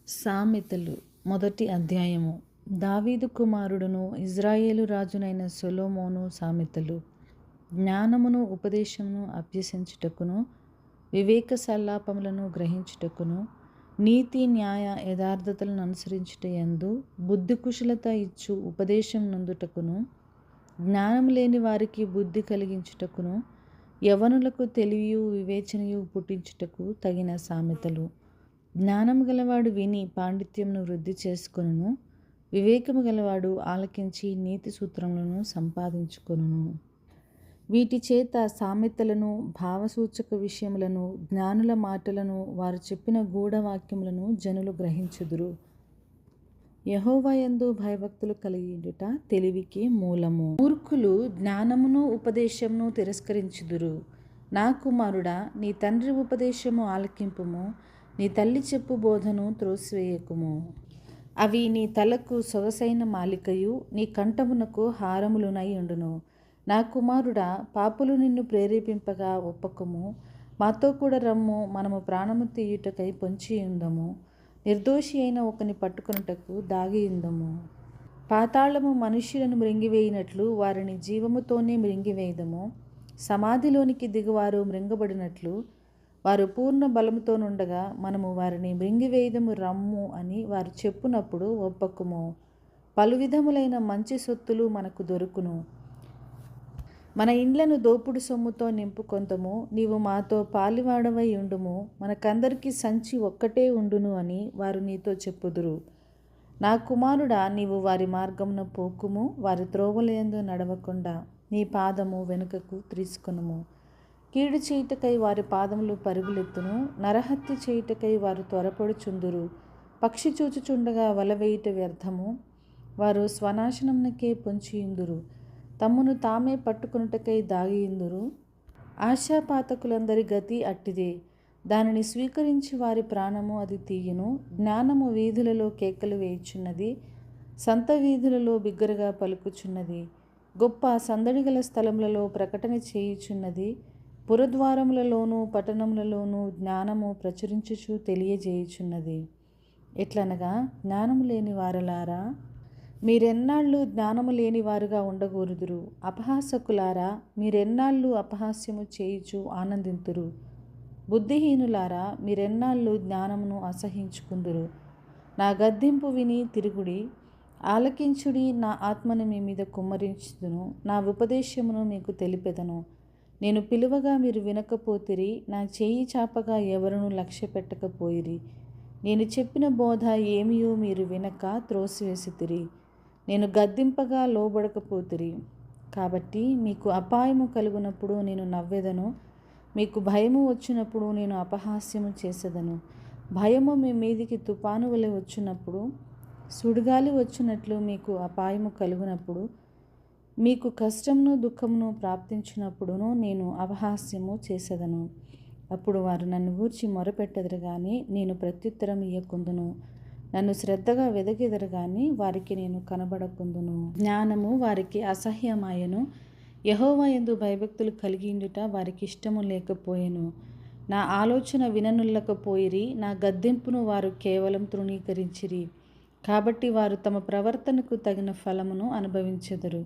సామెతలు మొదటి అధ్యాయము. దావీదు కుమారుడును ఇజ్రాయేలు రాజునైన సొలొమోను సామెతలు. జ్ఞానమును ఉపదేశమును అభ్యసించుటకును, వివేక సల్లాపములను గ్రహించుటకును, నీతి న్యాయ యథార్థతలను అనుసరించుటయందు బుద్ధి కుశలత ఇచ్చు ఉపదేశం నందుటకును, జ్ఞానం లేని వారికి బుద్ధి కలిగించుటకును, యవనులకు తెలివియు వివేచనయు పుట్టించుటకు తగిన సామెతలు. జ్ఞానము గలవాడు విని పాండిత్యమును వృద్ధి చేసుకొనును, వివేకము గలవాడు ఆలకించి నీతి సూత్రములను సంపాదించుకొనును. వీటి చేత సామెతలను, భావసూచక విషయములను, జ్ఞానుల మాటలను, వారు చెప్పిన గూఢవాక్యములను జనులు గ్రహించుదురు. యెహోవా యందు భయభక్తులు కలిగియుండుట తెలివికి మూలము. మూర్ఖులు జ్ఞానమును ఉపదేశమును తిరస్కరించుదురు. నా కుమారుడా, నీ తండ్రి ఉపదేశము ఆలకింపుము, నీ తల్లి చెప్పు బోధను త్రోసివేయకుము. అవి నీ తలకు సొగసైన మాలికయు, నీ కంఠమునకు హారములునై ఉండును. నా కుమారుడా, పాపులు నిన్ను ప్రేరేపింపగా ఒప్పకుము. మాతో కూడా రమ్ము, మనము ప్రాణము తీయుటకై పొంచియుందము. నిర్దోషి అయిన ఒకని పట్టుకొనుటకు దాగియుందము. పాతాళము మనుష్యులను మృంగివేయినట్లు వారిని జీవముతోనే మృంగివేయుదము. సమాధిలోనికి దిగువారు మృంగబడినట్లు వారు పూర్ణ బలముతోనుండగా మనము వారిని మృంగివేయుదము రమ్ము అని వారు చెప్పునప్పుడు ఒప్పకుము. పలు విధములైన మంచి సొత్తులు మనకు దొరుకును. మన ఇండ్లను దోపుడు సొమ్ముతో నింపుకొందము. నీవు మాతో పాలివాడవై ఉండుము, మనకందరికి సంచి ఒక్కటే ఉండును అని వారు నీతో చెప్పుదురు. నా కుమారుడా, నీవు వారి మార్గమున పోకుము, వారి త్రోవలయందు నడవకుండా నీ పాదము వెనుకకు త్రిసుకొనుము. కీడు చేయుటకై వారి పాదములు పరుగులెత్తును, నరహత్య చేయుటకై వారు త్వరపడుచుందురు. పక్షి చూచుచుండగా వలవేయుట వ్యర్థము, వారు స్వనాశనమునకే పొంచియుందురు. తమ్మును తామే పట్టుకొనుటకై దాగియుందురు. ఆశాపాతకులందరి గతి అట్టిదే, దానిని స్వీకరించి వారి ప్రాణము అది తీయును. జ్ఞానము వీధులలో కేకలు వేయుచున్నది, సంత వీధులలో బిగ్గరగా పలుకుచున్నది. గొప్ప సందడిగల స్థలములలో ప్రకటన చేయుచున్నది. పురద్వారములలోనూ పట్టణములలోనూ జ్ఞానము ప్రచురించుచు తెలియజేయుచున్నది. ఎట్లనగా, జ్ఞానము లేని వారలారా, మీరెన్నాళ్ళు జ్ఞానము లేని వారుగా ఉండగోరుదురు. అపహాసకులారా, మీరెన్నాళ్ళు అపహాస్యము చేయుచు ఆనందింతురు. బుద్ధిహీనులారా, మీరెన్నాళ్ళు జ్ఞానమును అసహించుకుందురు. నా గద్దింపు విని తిరుగుడి, ఆలకించుడి. నా ఆత్మను మీ మీద కుమ్మరించుదును, నా ఉపదేశమును మీకు తెలిపెదను. నేను పిలువగా మీరు వినకపోతిరి, నా చేయి చాపగా ఎవరునూ లక్ష్య పెట్టకపోయిరి. నేను చెప్పిన బోధ ఏమియో మీరు వినక త్రోసివేసితిరి. నేను గద్దింపగా లోబడకపోతిరి. కాబట్టి మీకు అపాయము కలుగునప్పుడు నేను నవ్వెదను, మీకు భయము వచ్చినప్పుడు నేను అపహాస్యము చేసేదను. భయము మీ మీదికి తుపాను వలె వచ్చినప్పుడు, సుడిగాలి వచ్చినట్లు మీకు అపాయము కలుగునప్పుడు, మీకు కష్టమును దుఃఖమును ప్రాప్తించినప్పుడును నేను అపహాస్యము చేసేదను. అప్పుడు వారు నన్ను గూర్చి మొరపెట్టెదరు గాని నేను ప్రత్యుత్తరం ఇయ్యకుందును. నన్ను శ్రద్ధగా వెదకెదరు గాని వారికి నేను కనబడకుందును. జ్ఞానము వారికి అసహ్యమాయెను, యెహోవా యందు భయభక్తులు కలిగియుండుట వారికి ఇష్టము లేకపోయెను. నా ఆలోచన విననుల్లకపోయిరి, నా గద్దింపును వారు కేవలం తృణీకరించిరి. కాబట్టి వారు తమ ప్రవర్తనకు తగిన ఫలమును అనుభవించెదరు.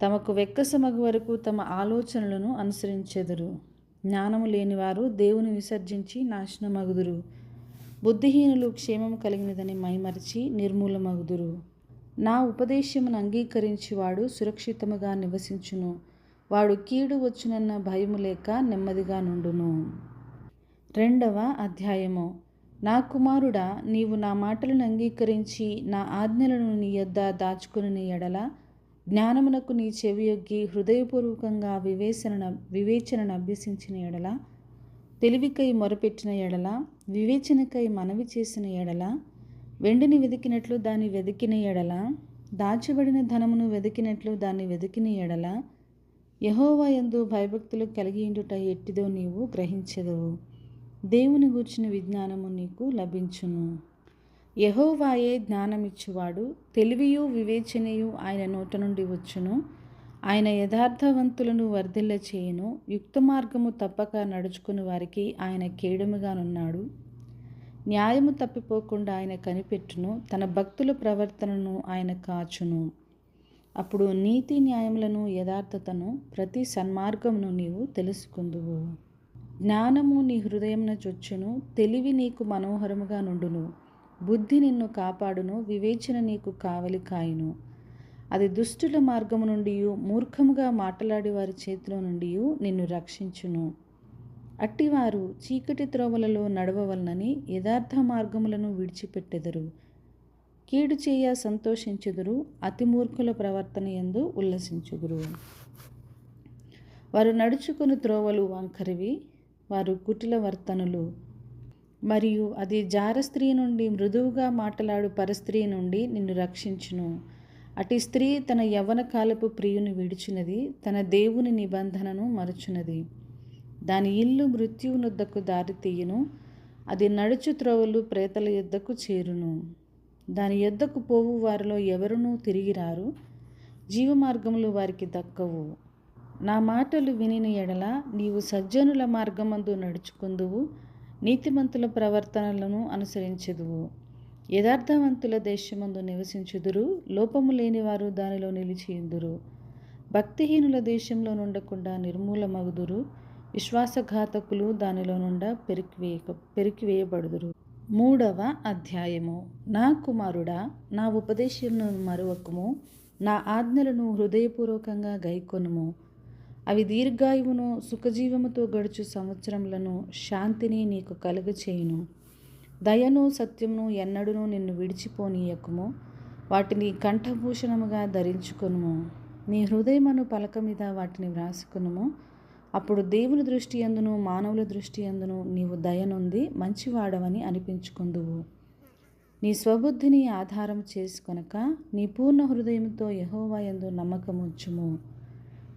తమకు వెక్కసమగు వరకు తమ ఆలోచనలను అనుసరించెదరు. జ్ఞానము లేనివారు దేవుని విసర్జించి నాశనమగుదురు. బుద్ధిహీనులు క్షేమము కలిగినదని మైమరిచి నిర్మూలమగుదురు. నా ఉపదేశమును అంగీకరించువాడు సురక్షితముగా నివసించును. వాడు కీడు వచ్చునన్న భయము లేక నెమ్మదిగా నుండును. 2వ అధ్యాయము. నా కుమారుడా, నీవు నా మాటలను అంగీకరించి నా ఆజ్ఞలను నీ యొద్ద దాచుకుని ఎడల, జ్ఞానమునకు నీ చెవియొగ్గి హృదయపూర్వకంగా వివేచనను అభ్యసించిన ఎడల, తెలివికై మొరపెట్టిన ఎడల, వివేచనకై మనవి చేసిన ఎడల, వెండిని వెదికినట్లు దాన్ని వెదికిన ఎడల, దాచబడిన ధనమును వెదికినట్లు దాన్ని వెదికిన ఎడల, యెహోవా యందు భయభక్తులు కలిగియుండుట ఎట్టిదో నీవు గ్రహించెదవు. దేవుని గూర్చిన విజ్ఞానము నీకు లభించును. యెహోవాయే జ్ఞానమిచ్చువాడు, తెలివియు వివేచనయు ఆయన నోట నుండి వచ్చును. ఆయన యథార్థవంతులను వర్ధిల్ల చేయును. యుక్త మార్గము తప్పక నడుచుకుని వారికి ఆయన కేడముగానున్నాడు. న్యాయము తప్పిపోకుండా ఆయన కనిపెట్టును, తన భక్తుల ప్రవర్తనను ఆయన కాచును. అప్పుడు నీతి న్యాయములను యథార్థతను ప్రతి సన్మార్గమును నీవు తెలుసుకుందువు. జ్ఞానము నీ హృదయమున చొచ్చును, తెలివి నీకు మనోహరముగా నుండును. బుద్ధి నిన్ను కాపాడును, వివేచన నీకు కావలి కాయును. అది దుష్టుల మార్గము నుండి, మూర్ఖముగా మాట్లాడే వారి చేతిలో నుండి నిన్ను రక్షించును. అట్టివారు చీకటి త్రోవలలో నడవవలనని యథార్థ మార్గములను విడిచిపెట్టెదరు. కీడు చేయ సంతోషించుదురు, అతి మూర్ఖుల ప్రవర్తన యందు ఉల్లసించుదురు. వారు నడుచుకుని త్రోవలు వంకరివి, వారు కుటిల వర్తనులు. మరియు అది జార స్త్రీ నుండి, మృదువుగా మాట్లాడు పరస్త్రీ నుండి నిన్ను రక్షించును. అటి స్త్రీ తన యవ్వన కాలపు ప్రియుని విడిచినది, తన దేవుని నిబంధనను మరచునది. దాని ఇల్లు మృత్యువునొద్దకు దారి తీయును, అది నడుచు త్రోవలు ప్రేతల యొద్దకు చేరును. దాని యొద్దకు పోవు వారిలో ఎవరునూ తిరిగి రారు, జీవమార్గములు వారికి దక్కవు. నా మాటలు వినిన ఎడల నీవు సజ్జనుల మార్గమందు నడుచుకుందువు, నీతిమంతుల ప్రవర్తనలను అనుసరించుదువు. యథార్థవంతుల దేశమందు నివసించుదురు, లోపము లేనివారు దానిలో నిలిచియుందురు. భక్తిహీనుల దేశంలో నుండకుండా నిర్మూలమగుదురు, విశ్వాసఘాతకులు దానిలో నుండా పెరికివేయబడుదురు. 3వ అధ్యాయము. నా కుమారుడా, నా ఉపదేశమును మరువకుము, నా ఆజ్ఞలను హృదయపూర్వకంగా గైకొనుము. అవి దీర్ఘాయువును, సుఖజీవముతో గడుచు సంవత్సరములను, శాంతిని నీకు కలుగచేయును. దయను సత్యమును ఎన్నడూనూ నిన్ను విడిచిపోనీయకుము. వాటిని కంఠభూషణముగా ధరించుకొనుము. నీ హృదయమును పలక మీద వాటిని వ్రాసుకొనుము. అప్పుడు దేవుని దృష్టి యందును, మానవుల దృష్టి యందును నీవు దయనొంది మంచివాడవని అనిపించుకొందువు. నీ స్వబుద్ధిని ఆధారం చేసుకొనక నీ పూర్ణ హృదయముతో యెహోవా యందు నమ్మకముంచుము.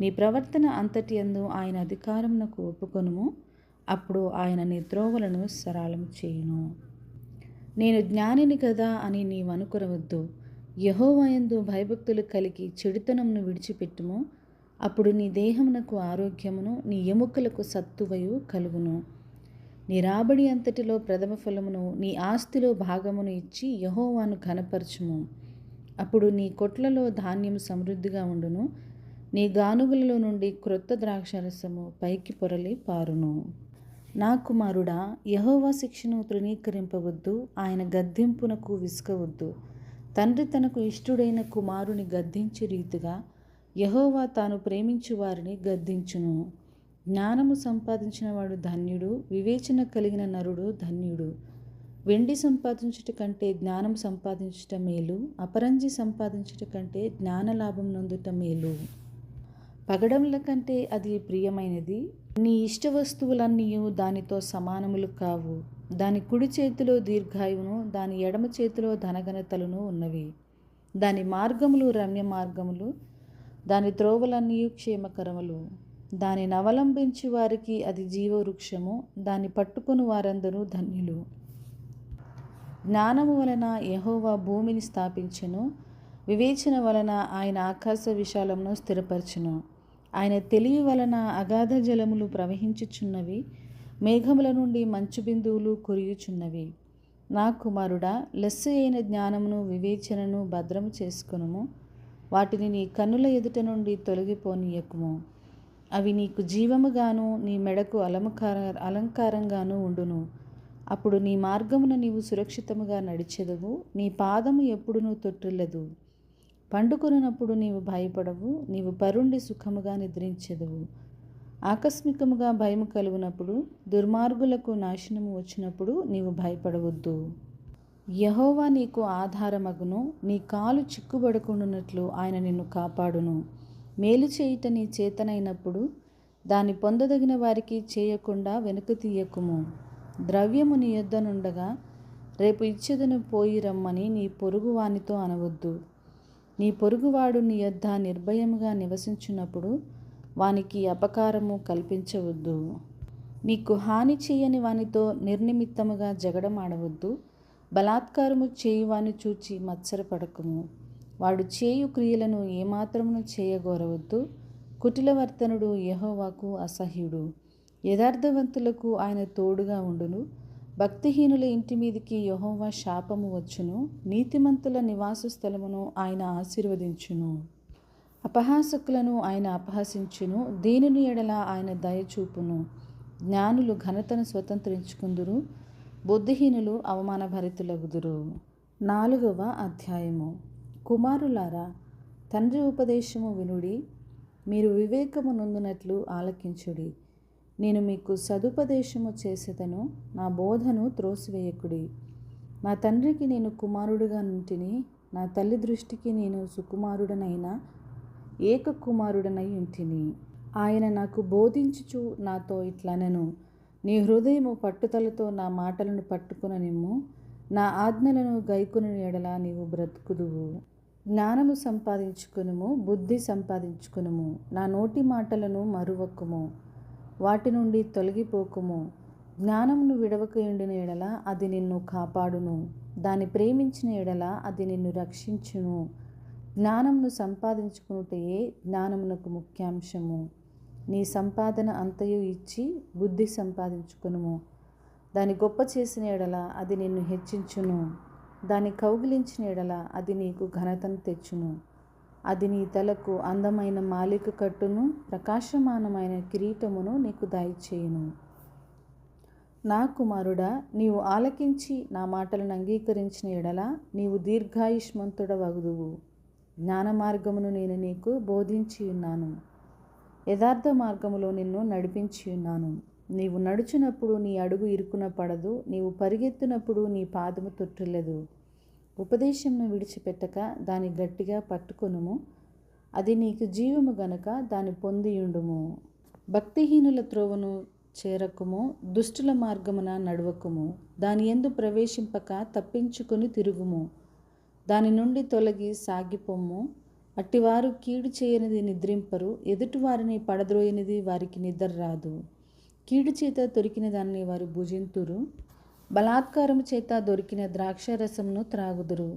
నీ ప్రవర్తన అంతటి యందు ఆయన అధికారమునకు ఒప్పుకొనుము. అప్పుడు ఆయన నీ త్రోవలను సరళము చేయును. నేను జ్ఞానిని కదా అని నీవనుకొనవద్దు. యెహోవా యందు భయభక్తులు కలిగి చెడుతనమును విడిచిపెట్టుము. అప్పుడు నీ దేహమునకు ఆరోగ్యమును, నీ ఎముకలకు సత్తువయు కలుగును. నీ రాబడి అంతటిలో ప్రథమ ఫలమును, నీ ఆస్తిలో భాగమును ఇచ్చి యెహోవాను ఘనపరచుము. అప్పుడు నీ కొట్లలో ధాన్యము సమృద్ధిగా ఉండును, నీ గానుగులలో నుండి క్రొత్త ద్రాక్షారసము పైకి పొరలి పారును. నా కుమారుడా, యెహోవా శిక్షను తృణీకరింపవద్దు, ఆయన గద్దింపునకు విసుకవద్దు. తండ్రి తనకు ఇష్టుడైన కుమారుని గద్దించే రీతిగా యెహోవా తాను ప్రేమించు వారిని గద్దించును. జ్ఞానము సంపాదించిన వాడు ధన్యుడు, వివేచన కలిగిన నరుడు ధన్యుడు. వెండి సంపాదించుట కంటే జ్ఞానం సంపాదించుట మేలు, అపరంజి సంపాదించుట కంటే జ్ఞానలాభం నొందుట మేలు. పగడముల కంటే అది ప్రియమైనది. నీ ఇష్ట వస్తువులన్నీ దానితో సమానములు కావు. దాని కుడి చేతిలో దీర్ఘాయువును, దాని ఎడమ చేతిలో ధనఘనతలను ఉన్నవి. దాని మార్గములు రమ్య మార్గములు, దాని త్రోవలన్నీ క్షేమకరములు. దానిని అవలంబించి వారికి అది జీవవృక్షము, దాన్ని పట్టుకుని వారందరూ ధన్యులు. జ్ఞానము వలన యెహోవా భూమిని స్థాపించెను, వివేచన వలన ఆయన ఆకాశ విశాలమును స్థిరపరచును. ఆయన తెలివి వలన అగాధ జలములు ప్రవహించుచున్నవి, మేఘముల నుండి మంచు బిందువులు కురియుచున్నవి. నా కుమారుడా, లెస్స అయిన జ్ఞానమును వివేచనను భద్రము చేసుకొనుము. వాటిని నీ కన్నుల ఎదుట నుండి తొలగిపోనీయకుము. అవి నీకు జీవముగాను, నీ మెడకు అలంకారంగాను ఉండును. అప్పుడు నీ మార్గమున నీవు సురక్షితముగా నడిచెదవు, నీ పాదము ఎప్పుడునూ తొట్టిల్లదు. పండుకొనున్నప్పుడు నీవు భయపడవు, నీవు పరుండి సుఖముగా నిద్రించెదవు. ఆకస్మికముగా భయము కలుగునప్పుడు, దుర్మార్గులకు నాశనము వచ్చినప్పుడు నీవు భయపడవద్దు. యెహోవా నీకు ఆధారమగును, నీ కాలు చిక్కుబడకుండునట్లు ఆయన నిన్ను కాపాడును. మేలు చేయుట నీ చేతనైనప్పుడు దాన్ని పొందదగిన వారికి చేయకుండా వెనుక తీయకుము. ద్రవ్యము నీ యొద్ద నుండగా రేపు ఇచ్చెదను పోయి రమ్మని నీ పొరుగు వానితో అనవద్దు. నీ పొరుగువాడు నీ యొద్ద నిర్భయముగా నివసించున్నప్పుడు వానికి అపకారము కల్పించవద్దు. నీకు హాని చేయని వానితో నిర్నిమిత్తముగా జగడమాడవద్దు. బలాత్కారము చేయువాని చూచి మత్సరపడకుము. వాడు చేయు క్రియలను ఏమాత్రమును చేయగోరవద్దు. కుటిలవర్తనుడు యెహోవాకు అసహ్యుడు. యథార్థవంతులకు ఆయన తోడుగా ఉండును. భక్తిహీనుల ఇంటి మీదికి యెహోవా శాపము వచ్చును, నీతిమంతుల నివాస స్థలమును ఆయన ఆశీర్వదించును. అపహాసకులను ఆయన అపహసించును, దీనుని ఎడల ఆయన దయచూపును. జ్ఞానులు ఘనతను స్వతంత్రించుకుందురు, బుద్ధిహీనులు అవమానభరితులగుదురు. 4వ అధ్యాయము. కుమారులారా, తండ్రి ఉపదేశము వినుడి, మీరు వివేకము నొందునట్లు ఆలకించుడి. నేను మీకు సదుపదేశము చేసేదను, నా బోధను త్రోసివేయకుడి. నా తండ్రికి నేను కుమారుడుగా నుంటిని, నా తల్లి దృష్టికి నేను సుకుమారుడనైన ఏక కుమారుడనై ఉంటిని. ఆయన నాకు బోధించుచు నాతో ఇట్లనెను, నీ హృదయము పట్టుదలతో నా మాటలను పట్టుకొననిమ్ము, నా ఆజ్ఞలను గైకొనిన ఎడల నీవు బ్రతుకుదువు. జ్ఞానము సంపాదించుకొనుము, బుద్ధి సంపాదించుకొనుము. నా నోటి మాటలను మరువకుము, వాటి నుండి తొలగిపోకుము. జ్ఞానమును విడవకయుండిన ఎడల అది నిన్ను కాపాడును, దాన్ని ప్రేమించిన ఎడల అది నిన్ను రక్షించును. జ్ఞానమును సంపాదించుకునుటయే జ్ఞానమునకు ముఖ్యాంశము. నీ సంపాదన అంతయు ఇచ్చి బుద్ధి సంపాదించుకొనుము. దాన్ని గొప్ప చేసిన ఎడల అది నిన్ను హెచ్చించును, దాన్ని కౌగిలించిన ఎడల అది నీకు ఘనతను తెచ్చును. అది నీ తలకు అందమైన మాలిక కట్టును, ప్రకాశమానమైన కిరీటమును నీకు దయచేయును. నా కుమారుడా, నీవు ఆలకించి నా మాటలను అంగీకరించిన ఎడల నీవు దీర్ఘాయుష్మంతుడవగుదువు. జ్ఞాన మార్గమును నేను నీకు బోధించి ఉన్నాను, యథార్థ మార్గములో నిన్ను నడిపించి ఉన్నాను. నీవు నడుచునప్పుడు నీ అడుగు ఇరుకున పడదు, నీవు పరిగెత్తునప్పుడు నీ పాదము తొట్టిల్లదు. ఉపదేశమును విడిచిపెట్టక దాన్ని గట్టిగా పట్టుకొనుము, అది నీకు జీవము గనుక దాన్ని పొందియుండుము. భక్తిహీనుల త్రోవను చేరకుము, దుష్టుల మార్గమున నడవకుము. దాని యందు ప్రవేశింపక తప్పించుకొని తిరుగుము, దాని నుండి తొలగి సాగిపోమ్ము. అట్టివారు కీడు చేయనిది నిద్రింపరు, ఎదుటివారిని పడద్రోయనిది వారికి నిద్ర రాదు. కీడు చేత దొరికిన దాన్ని వారు భుజింతురు, బలాత్కారము చేత దొరికిన ద్రాక్షరసమును త్రాగుదురు.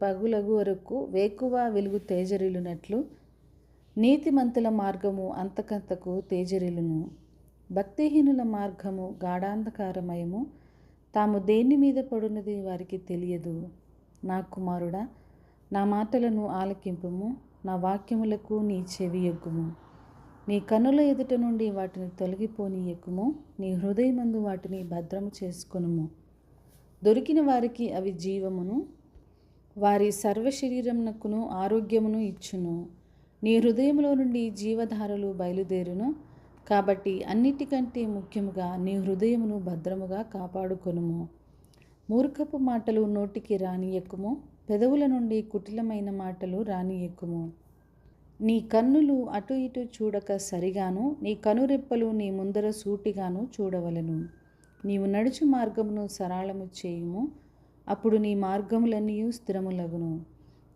పగులగు వరకు వేకువ వెలుగు తేజరిల్లునట్లు నీతిమంతుల మార్గము అంతకంతకు తేజరిల్లును. భక్తిహీనుల మార్గము గాఢాంధకారమయము, తాము దేని మీద పడున్నది వారికి తెలియదు. నా కుమారుడా, నా మాటలను ఆలకింపుము, నా వాక్యములకు నీ చెవియొగ్గుము. నీ కన్నుల ఎదుట నుండి వాటిని తొలగిపోనీయకుము, నీ హృదయమందు వాటిని భద్రము చేసుకొనుము. దొరికిన వారికి అవి జీవమును, వారి సర్వశరీరమునకును ఆరోగ్యమును ఇచ్చును. నీ హృదయములో నుండి జీవధారలు బయలుదేరును. కాబట్టి అన్నిటికంటే ముఖ్యముగా నీ హృదయమును భద్రముగా కాపాడుకొనుము. మూర్ఖపు మాటలు నోటికి రానియకుము, పెదవుల నుండి కుటిలమైన మాటలు రానియకుము. నీ కన్నులు అటు ఇటు చూడక సరిగాను, నీ కనురెప్పలు నీ ముందర సూటిగాను చూడవలెను. నీవు నడుచు మార్గమును సరళము చేయుము, అప్పుడు నీ మార్గములన్నీ స్థిరములగును.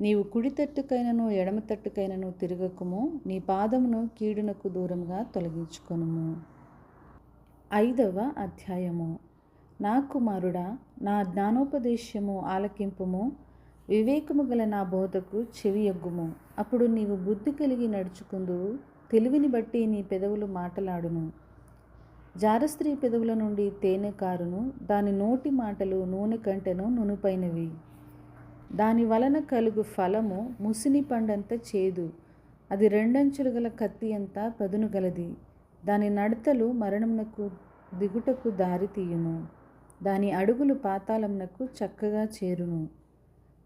నీవు కుడి తట్టుకైనను ఎడమ తట్టుకైనను తిరగకుము, నీ పాదమును కీడునకు దూరంగా తొలగించుకొనుము. 5వ అధ్యాయము. నా కుమారుడా, నా జ్ఞానోపదేశము ఆలకింపుము, వివేకము గల నా బోధకు చెవియొగ్గుము. అప్పుడు నీవు బుద్ధి కలిగి నడుచుకుందువు, తెలివిని బట్టి నీ పెదవులు మాటలాడును. జారస్త్రీ పెదవుల నుండి తేనె కారును, దాని నోటి మాటలు నూనె కంటెను నునుపైనవి. దాని వలన కలుగు ఫలము ముసిని పండంత చేదు, అది రెండంచులు గల కత్తి అంత పదును గలది. దాని నడతలు మరణమునకు దిగుటకు దారి తీయును, దాని అడుగులు పాతాళమునకు చక్కగా చేరును.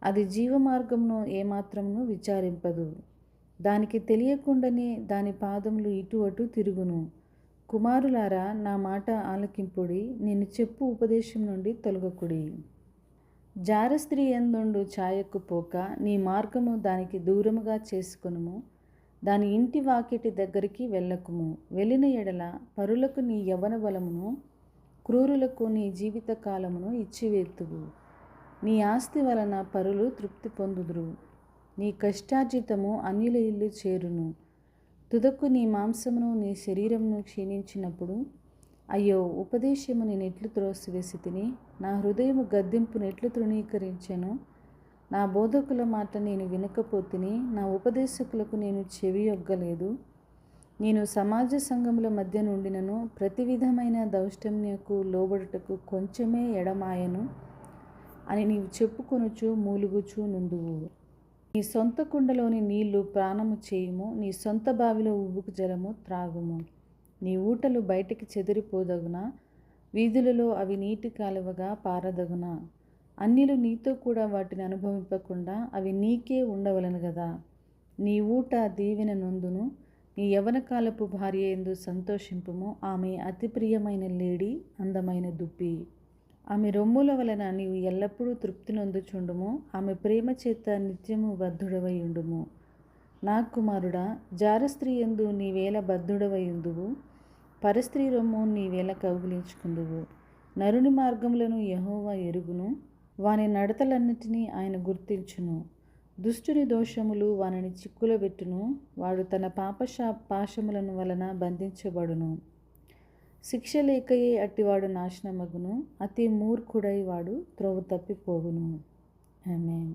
అది జీవమార్గమును ఏమాత్రమును విచారింపదు, దానికి తెలియకుండానే దాని పాదములు ఇటు అటు తిరుగును. కుమారులారా, నా మాట ఆలకింపుడి, నేను చెప్పు ఉపదేశం నుండి తొలగకుడి. జారస్త్రీ యందుండు ఛాయకు పోక నీ మార్గము దానికి దూరముగా చేసుకొనుము. దాని ఇంటి వాకిటి దగ్గరికి వెళ్ళకుము. వెళ్ళిన ఎడల పరులకు నీ యవ్వన బలమును, క్రూరులకు నీ జీవిత కాలమును ఇచ్చివేతువు. నీ ఆస్తి వలన పరులు తృప్తి పొందుదురు, నీ కష్టార్జితము అన్యుల ఇల్లు చేరును. తుదకు నీ మాంసమును నీ శరీరమును క్షీణించినప్పుడు, అయ్యో, ఉపదేశము నేను ఎట్లు త్రోసివేసి తిని, నా హృదయము గద్దింపును ఎట్లు తృణీకరించెను. నా బోధకుల మాట నేను వినకపోతిని, నా ఉపదేశకులకు నేను చెవియొగ్గలేదు. నేను సమాజ సంఘముల మధ్య నుండినను ప్రతి విధమైన దౌష్టమ్యకు లోబడుటకు కొంచెమే ఎడమాయను అని నీవు చెప్పుకొనుచు మూలుగుచూ నుండువు. నీ సొంత కుండలోని నీళ్లు ప్రాణము చేయుము, నీ సొంత బావిలో ఉబ్బుకు జలము త్రాగుము. నీ ఊటలు బయటికి చెదిరిపోదగునా, వీధులలో అవి నీటి కాలువగా పారదగునా. అన్యులు నీతో కూడా వాటిని అనుభవింపకుండా అవి నీకే ఉండవలను గదా. నీ ఊట దీవెన నొందును, నీ యవ్వనకాలపు భార్య యందు సంతోషింపుము. ఆమె అతి ప్రియమైన లేడి, అందమైన దుప్పి. ఆమె రొమ్ముల వలన నీవు ఎల్లప్పుడూ తృప్తి నొందుచుండుము. ఆమె ప్రేమ చేత నిత్యము బద్ధుడవై ఉండుము. నా కుమారుడా, జారస్త్రీ యందు నీవేళ బద్ధుడవై ఉందువు, పరస్త్రీ రొమ్ము నీవేళ కౌగిలించుకుందువు. నరుని మార్గములను యెహోవా ఎరుగును, వాని నడతలన్నిటినీ ఆయన గుర్తించును. దుష్టుని దోషములు వానిని చిక్కులబెట్టును, వాడు తన పాశములను వలన బంధించబడును. శిక్ష లేకయే అట్టివాడు నాశనమగును, అతి మూర్ఖుడై వాడు త్రోవ తప్పిపోవును. ఆమేన్.